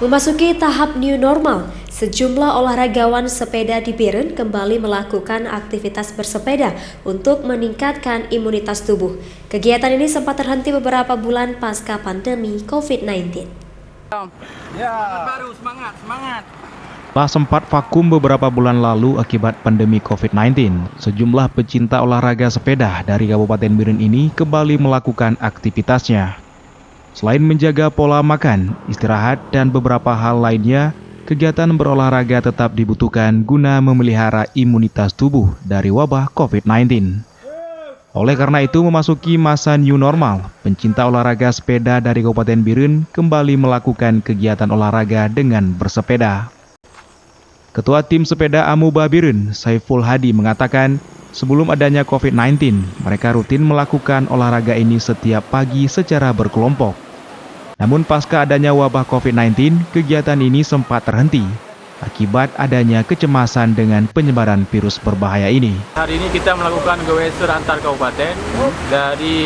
Memasuki tahap new normal, sejumlah olahragawan sepeda di Biren kembali melakukan aktivitas bersepeda untuk meningkatkan imunitas tubuh. Kegiatan ini sempat terhenti beberapa bulan pasca pandemi COVID-19. Setelah sempat vakum beberapa bulan lalu akibat pandemi COVID-19, sejumlah pecinta olahraga sepeda dari Kabupaten Biren ini kembali melakukan aktivitasnya. Selain menjaga pola makan, istirahat, dan beberapa hal lainnya, kegiatan berolahraga tetap dibutuhkan guna memelihara imunitas tubuh dari wabah COVID-19. Oleh karena itu, memasuki masa new normal, pencinta olahraga sepeda dari Kabupaten Biren kembali melakukan kegiatan olahraga dengan bersepeda. Ketua Tim Sepeda Amuba Biren, Saiful Hadi mengatakan, sebelum adanya COVID-19, mereka rutin melakukan olahraga ini setiap pagi secara berkelompok. Namun pasca adanya wabah COVID-19, kegiatan ini sempat terhenti akibat adanya kecemasan dengan penyebaran virus berbahaya ini. Hari ini kita melakukan geweser antar kabupaten dari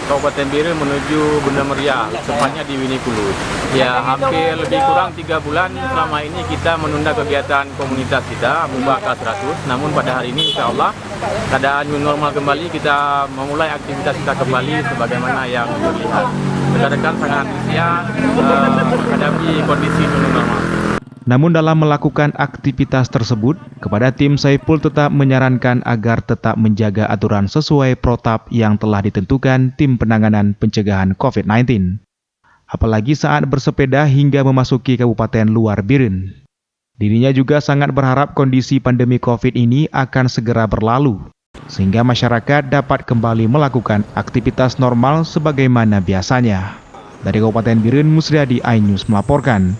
Kabupaten Biren menuju Bunda Meriah, tepatnya di Winikulu. Ya, hampir lebih kurang 3 bulan selama ini kita menunda kegiatan komunitas kita, Amuba K100. Namun pada hari ini insya Allah keadaan new normal kembali, kita memulai aktivitas kita kembali sebagaimana yang terlihat. Rekan-rekan sangat antusias menghadapi kondisi new normal. Namun dalam melakukan aktivitas tersebut, kepada tim Saiful tetap menyarankan agar tetap menjaga aturan sesuai protap yang telah ditentukan tim penanganan pencegahan COVID-19. Apalagi saat bersepeda hingga memasuki kabupaten luar Biren. Dirinya juga sangat berharap kondisi pandemi COVID ini akan segera berlalu, sehingga masyarakat dapat kembali melakukan aktivitas normal sebagaimana biasanya. Dari Kabupaten Biren, Musriadi, iNews melaporkan.